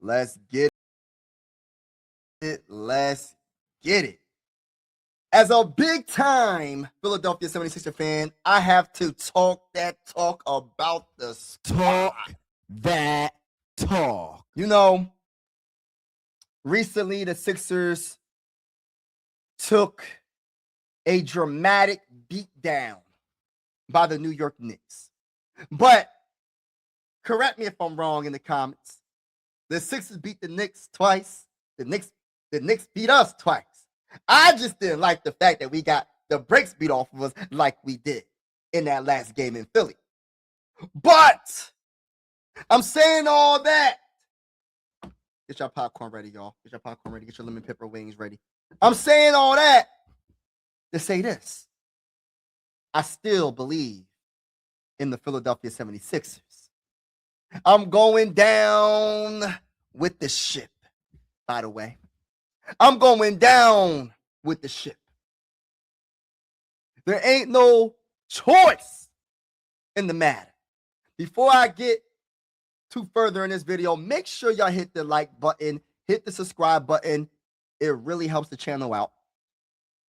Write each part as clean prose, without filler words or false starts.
Let's get it. Let's get it. As a big-time Philadelphia 76er fan, I have to talk about the squad. Talk that talk. You know, recently the Sixers took a dramatic beatdown by the New York Knicks. But correct me if I'm wrong in the comments. The Sixers beat the Knicks twice. The Knicks beat us twice. I just didn't like the fact that we got the brakes beat off of us like we did in that last game in Philly. But I'm saying all that. Get your popcorn ready, y'all. Get your popcorn ready. Get your lemon pepper wings ready. I'm saying all that to say this. I still believe in the Philadelphia 76ers. I'm going down with the ship, by the way. I'm going down with the ship. There ain't no choice in the matter. Before I get too further in this video, make sure y'all hit the like button, hit the subscribe button. It really helps the channel out.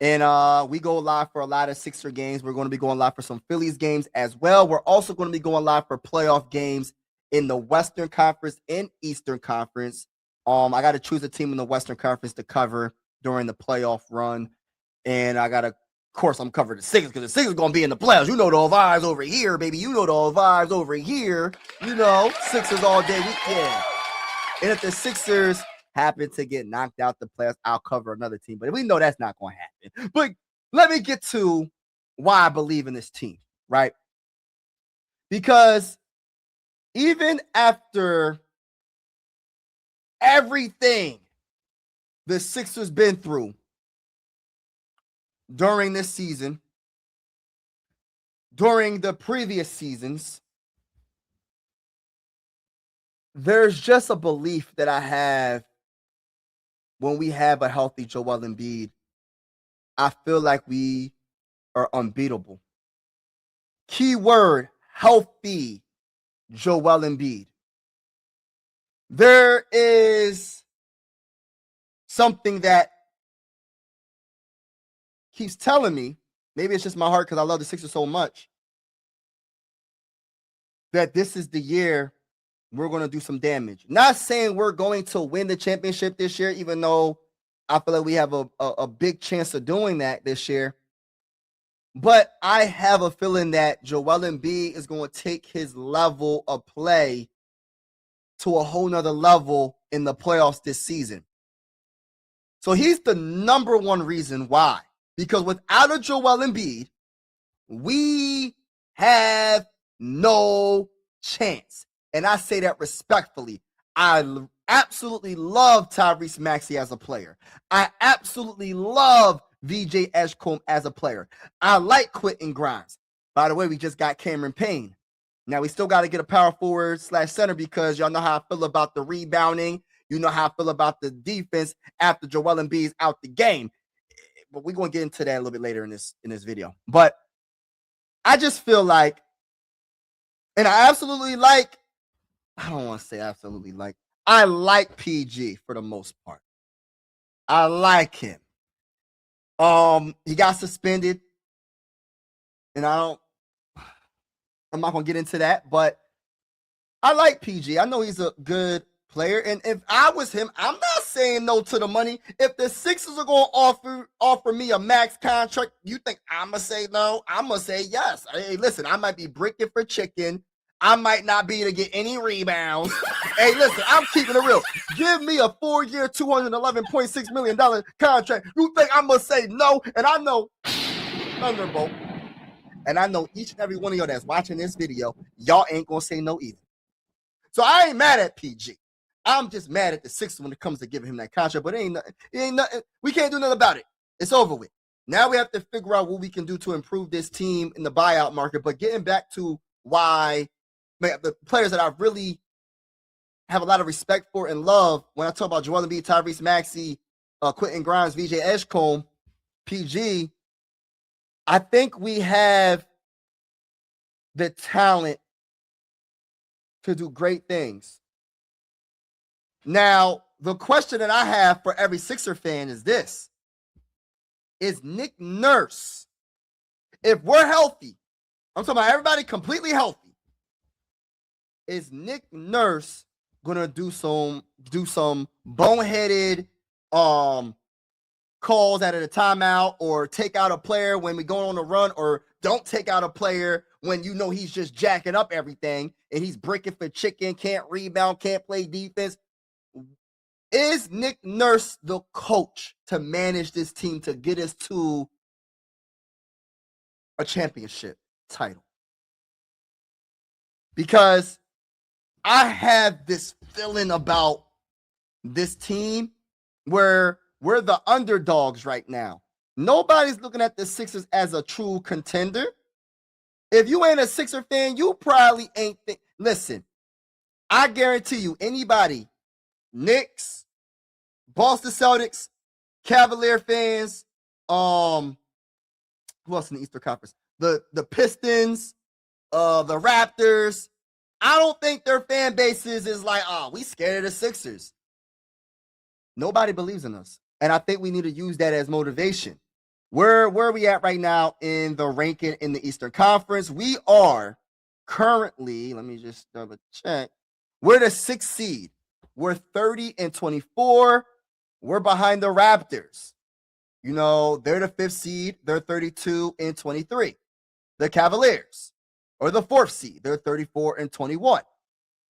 And we go live for a lot of Sixer games. We're going to be going live for some Phillies games as well. We're also going to be going live for playoff games in the Western Conference and Eastern Conference. I got to choose a team in the Western Conference to cover during the playoff run. And I got to, of course, I'm covering the Sixers because the Sixers are going to be in the playoffs. You know the vibes over here, baby. You know the vibes over here. You know, Sixers all day weekend. And if the Sixers happen to get knocked out the playoffs, I'll cover another team. But we know that's not going to happen. But let me get to why I believe in this team, right? Because even after everything the Sixers been through during this season, during the previous seasons, there's just a belief that I have when we have a healthy Joel Embiid. I feel like we are unbeatable. Keyword, healthy Joel Embiid. There is something that keeps telling me, maybe it's just my heart because I love the Sixers so much, that this is the year we're going to do some damage. Not saying we're going to win the championship this year, even though I feel like we have a big chance of doing that this year. But I have a feeling that Joel Embiid is going to take his level of play to a whole nother level in the playoffs this season. So he's the number one reason why. Because without a Joel Embiid, we have no chance. And I say that respectfully. I absolutely love Tyrese Maxey as a player. I absolutely love VJ Edgecombe as a player. I like Quentin Grimes. By the way, we just got Cameron Payne. Now, we still got to get a power forward / center because y'all know how I feel about the rebounding. You know how I feel about the defense after Joel Embiid's out the game. But we're going to get into that a little bit later in this video. But I just feel like, and I absolutely like, I don't want to say absolutely like, I like PG for the most part. I like him. He got suspended, and I'm not going to get into that, but I like PG. I know he's a good player, and if I was him, I'm not saying no to the money. If the Sixers are going to offer me a max contract, you think I'm going to say no? I'm going to say yes. Hey, listen, I might be bricking for chicken. I might not be able to get any rebounds. Hey, listen, I'm keeping it real. Give me a 4-year, $211.6 million contract. You think I'm going to say no? And I know Thunderbolt, and I know each and every one of y'all that's watching this video, y'all ain't going to say no either. So I ain't mad at PG. I'm just mad at the Sixers when it comes to giving him that contract, but it ain't nothing. We can't do nothing about it. It's over with. Now we have to figure out what we can do to improve this team in the buyout market. But getting back to why the players that I really have a lot of respect for and love, when I talk about Joel Embiid, Tyrese Maxey, Quentin Grimes, VJ Edgecombe, PG, I think we have the talent to do great things. Now, the question that I have for every Sixer fan is this. Is Nick Nurse, if we're healthy, I'm talking about everybody completely healthy, is Nick Nurse gonna do some boneheaded calls out of the timeout, or take out a player when we go on a run, or don't take out a player when you know he's just jacking up everything and he's breaking for chicken, can't rebound, can't play defense? Is Nick Nurse the coach to manage this team to get us to a championship title? Because I have this feeling about this team where we're the underdogs right now. Nobody's looking at the Sixers as a true contender. If you ain't a Sixer fan, you probably ain't. Listen, I guarantee you, anybody, Knicks, Boston Celtics, Cavalier fans, who else in the Eastern Conference? The Pistons, the Raptors. I don't think their fan bases is like, oh, we scared of the Sixers. Nobody believes in us. And I think we need to use that as motivation. Where are we at right now in the ranking in the Eastern Conference? We are currently, let me just double check. We're the 6th seed. We're 30-24. We're behind the Raptors. You know, they're the 5th seed. They're 32-23. The Cavaliers are the 4th seed. They're 34-21.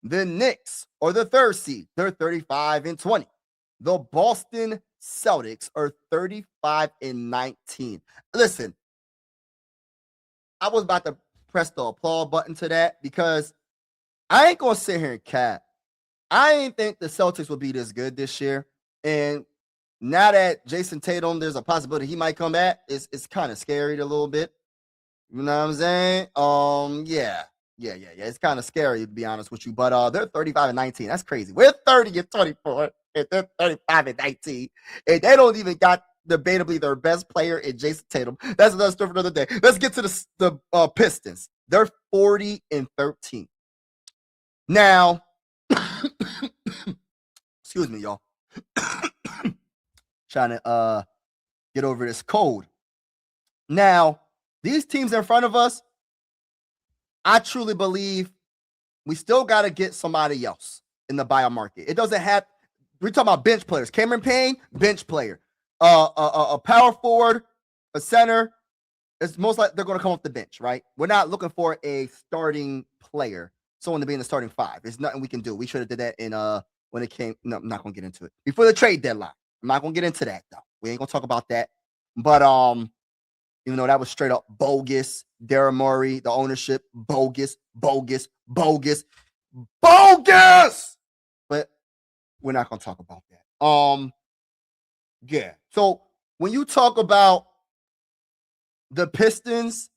The Knicks are the 3rd seed. They're 35-20. The Boston Celtics are 35-19. Listen, I was about to press the applaud button to that because I ain't going to sit here and cap. I ain't think the Celtics would be this good this year. And now that Jason Tatum, there's a possibility he might come back, it's kind of scary a little bit. You know what I'm saying? Yeah. It's kind of scary, to be honest with you. But they're 35-19. That's crazy. We're 30-24. And they're 35-19. And they don't even got debatably their best player in Jason Tatum. That's another story for another day. Let's get to the Pistons. They're 40-13. Now, excuse me, y'all. Trying to get over this cold. Now, these teams in front of us, I truly believe we still got to get somebody else in the buyout market. It doesn't have, we're talking about bench players. Cameron Payne, bench player. A power forward, a center. It's most likely they're going to come off the bench, right? We're not looking for a starting player, someone to be in the starting 5. There's nothing we can do. We should have did that in when it came. No, I'm not going to get into it. Before the trade deadline. I'm not going to get into that, though. We ain't going to talk about that. But even though that was straight up bogus, Daryl Morey, the ownership, bogus. But we're not going to talk about that. Yeah. So when you talk about the Pistons,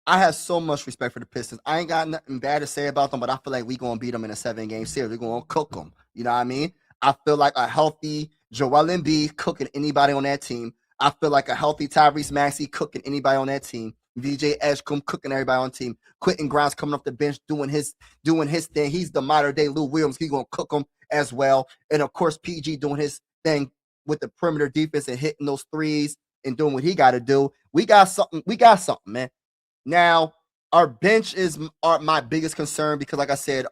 I have so much respect for the Pistons. I ain't got nothing bad to say about them, but I feel like we're going to beat them in a 7-game series. We're going to cook them. You know what I mean? I feel like a healthy Joel Embiid cooking anybody on that team. I feel like a healthy Tyrese Maxey cooking anybody on that team. VJ Edgecombe cooking everybody on the team. Quentin Grimes coming off the bench doing his thing. He's the modern day Lou Williams. He's going to cook them as well. And, of course, PG doing his thing with the perimeter defense and hitting those threes and doing what he got to do. We got something, man. Now, our bench is my biggest concern because, like I said,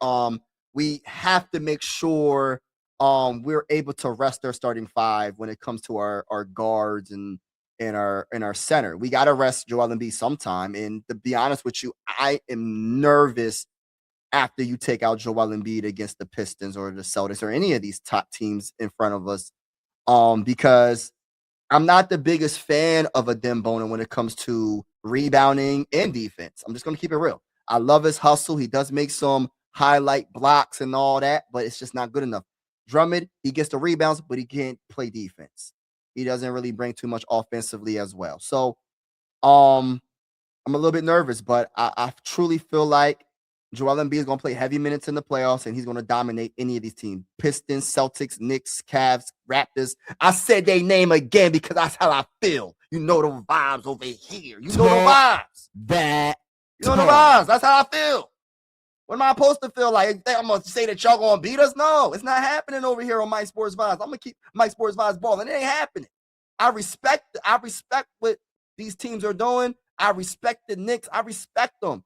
we have to make sure we're able to rest our starting 5 when it comes to our guards and our center. We got to rest Joel Embiid sometime. And to be honest with you, I am nervous after you take out Joel Embiid against the Pistons or the Celtics or any of these top teams in front of us, because I'm not the biggest fan of a Dem Boner when it comes to rebounding and defense. I'm just going to keep it real. I love his hustle. He does make some highlight blocks and all that, but it's just not good enough. Drummond, he gets the rebounds, but he can't play defense. He doesn't really bring too much offensively as well. So I'm a little bit nervous, but I truly feel like Joel Embiid is going to play heavy minutes in the playoffs, and he's going to dominate any of these teams. Pistons, Celtics, Knicks, Cavs, Raptors. I said their name again because that's how I feel. You know the vibes over here. You know the vibes. You know the vibes. That's how I feel. What am I supposed to feel like? I'm going to say that y'all going to beat us? No, it's not happening over here on Mike Sports Vibes. I'm going to keep Mike Sports Vibes balling. It ain't happening. I respect what these teams are doing. I respect the Knicks. I respect them.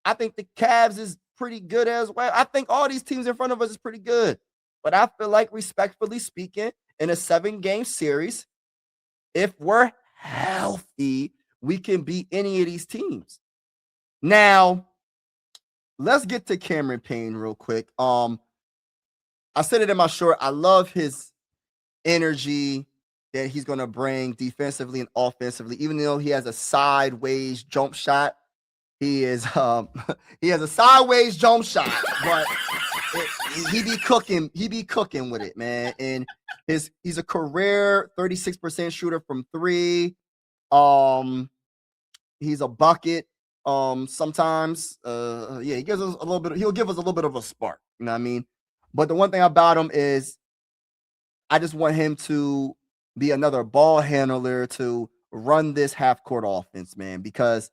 I think the Cavs is pretty good as well. I think all these teams in front of us is pretty good. But I feel like, respectfully speaking, in a 7-game series, if we're healthy, we can beat any of these teams. Now, let's get to Cameron Payne real quick. I said it in my short. I love his energy that he's going to bring defensively and offensively. Even though he has a sideways jump shot, he has a sideways jump shot, but he be cooking with it, man. And he's a career 36% shooter from 3. He's a bucket. Sometimes, he gives us a little bit. He'll give us a little bit of a spark. You know what I mean? But the one thing about him is, I just want him to be another ball handler to run this half-court offense, man. Because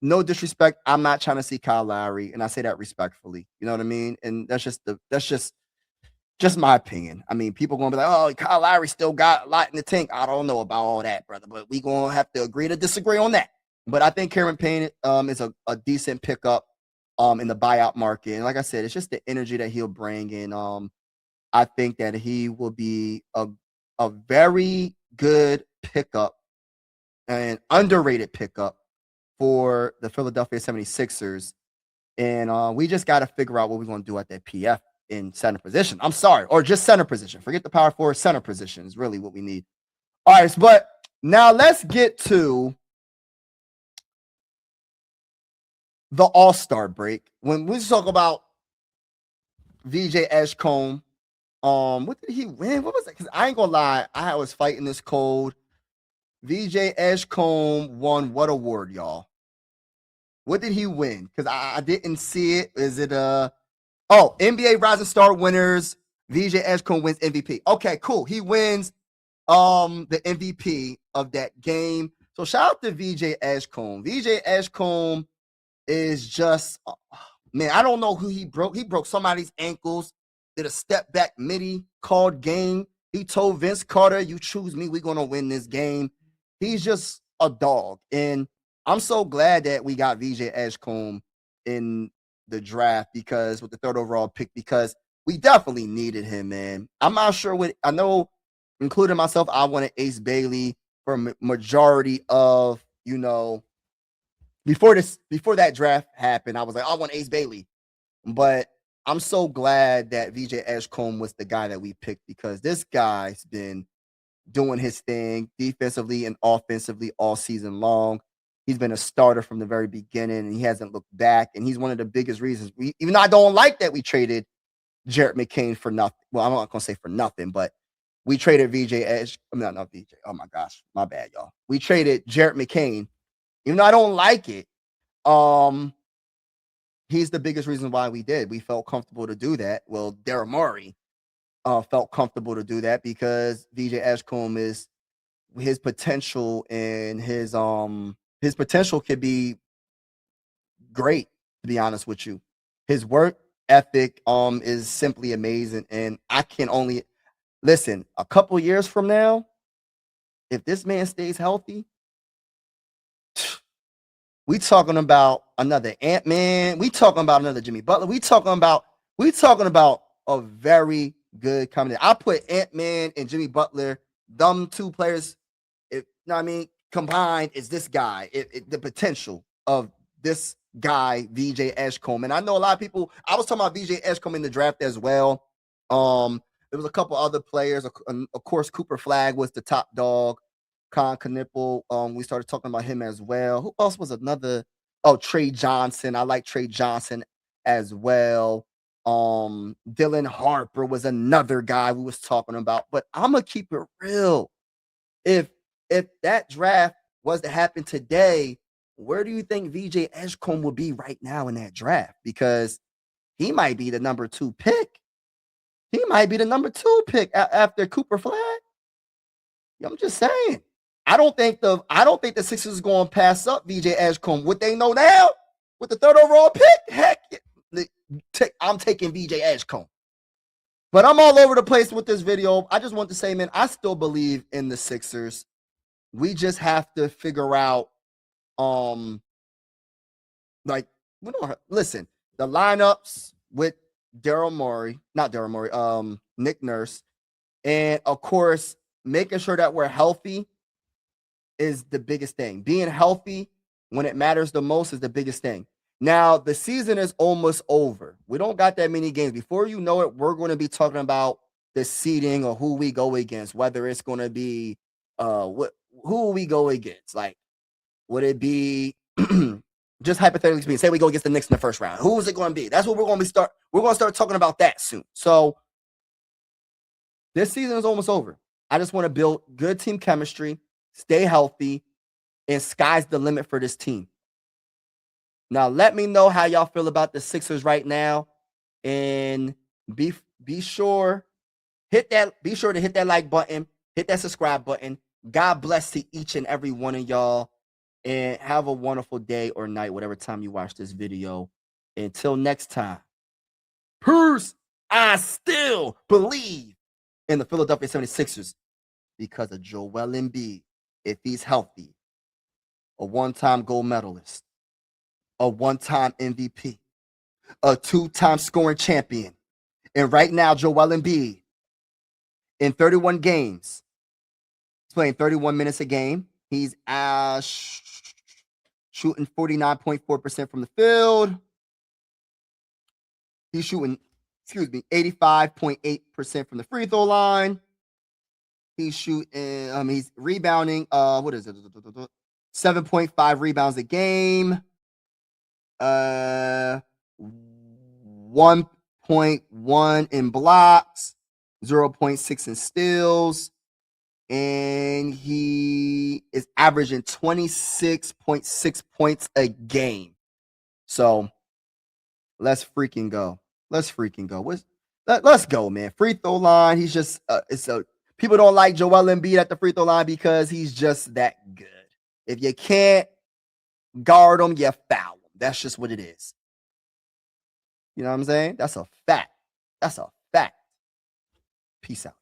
no disrespect, I'm not trying to see Kyle Lowry, and I say that respectfully. You know what I mean? And that's just my opinion. I mean, people gonna be like, "Oh, Kyle Lowry still got a lot in the tank." I don't know about all that, brother, but we gonna have to agree to disagree on that. But I think Cameron Payne is a decent pickup in the buyout market. And like I said, it's just the energy that he'll bring. And I think that he will be a very good pickup and underrated pickup for the Philadelphia 76ers. And we just got to figure out what we're going to do at that PF in center position. I'm sorry, or just center position. Forget the power forward, center position is really what we need. All right, but now let's get to the All-Star break. When we talk about VJ Edgecombe, what did he win? What was that? Because I ain't gonna lie, I was fighting this cold. VJ Edgecombe won what award, y'all? What did he win? Because I didn't see it. Is it NBA Rising Star Winners? VJ Edgecombe wins MVP. Okay, cool. He wins the MVP of that game. So shout out to VJ Edgecombe. VJ Edgecombe is just, man, I don't know who he broke. He broke somebody's ankles, did a step back midi called game. He told Vince Carter, "You choose me, we're going to win this game." He's just a dog. And I'm so glad that we got VJ Edgecombe in the draft, because with the 3rd overall pick, because we definitely needed him, man. I'm not sure what, I know, including myself, I wanted Ace Bailey for majority of, before that draft happened, I was like, I want Ace Bailey. But I'm so glad that VJ Edgecombe was the guy that we picked, because this guy's been doing his thing defensively and offensively all season long. He's been a starter from the very beginning, and he hasn't looked back. And he's one of the biggest reasons even though I don't like that we traded Jarrett McCain for nothing. Well, I'm not going to say for nothing, but we traded not VJ. Oh my gosh, my bad, y'all. We traded Jarrett McCain. Even though I don't like it, he's the biggest reason why we did. We felt comfortable to do that. Well, Daryl Morey felt comfortable to do that, because VJ Edgecombe is his potential, and his potential could be great, to be honest with you. His work ethic is simply amazing, and I can only listen. A couple years from now, if this man stays healthy, we talking about another Ant-Man. We talking about another Jimmy Butler. We talking about a very good combination. I put Ant-Man and Jimmy Butler, them two players, combined, is this guy. The potential of this guy, VJ Edgecombe. And I know a lot of people, I was talking about VJ Edgecombe in the draft as well. There was a couple other players. Of course, Cooper Flagg was the top dog. Con Knipple, we started talking about him as well. Who else was another? Oh, Trey Johnson. I like Trey Johnson as well. Dylan Harper was another guy we was talking about. But I'm gonna keep it real. If that draft was to happen today, where do you think VJ Edgecombe would be right now in that draft? Because he might be the number 2 pick. He might be the number 2 pick after Cooper Flagg. I'm just saying. I don't think the Sixers is going to pass up VJ Edgecombe. What they know now with the 3rd overall pick, heck, I'm taking VJ Edgecombe. But I'm all over the place with this video. I just want to say, man, I still believe in the Sixers. We just have to figure out, like, we don't listen. The lineups with Nick Nurse, and of course, making sure that we're healthy is the biggest thing. Being healthy when it matters the most is the biggest thing. Now, the season is almost over. We don't got that many games. Before you know it, we're going to be talking about the seeding or who we go against, whether it's going to be who will we go against? Like, would it be just hypothetically speaking, say we go against the Knicks in the first round. Who is it going to be? That's what we're going to start. We're going to start talking about that soon. So this season is almost over. I just want to build good team chemistry, stay healthy, and sky's the limit for this team. Now, let me know how y'all feel about the Sixers right now, and be sure to hit that like button, hit that subscribe button. God bless to each and every one of y'all, and have a wonderful day or night, whatever time you watch this video. Until next time, peace. I still believe in the Philadelphia 76ers because of Joel Embiid. If he's healthy, a one-time gold medalist, a one-time MVP, a two-time scoring champion. And right now, Joel Embiid, in 31 games, he's playing 31 minutes a game. He's shooting 49.4% from the field. He's shooting, 85.8% from the free throw line. He's shooting, he's rebounding, 7.5 rebounds a game. 1.1 in blocks, 0.6 in steals, and he is averaging 26.6 points a game. So let's freaking go. Let's go, man. Free throw line. He's just people don't like Joel Embiid at the free throw line because he's just that good. If you can't guard him, you foul him. That's just what it is. You know what I'm saying? That's a fact. Peace out.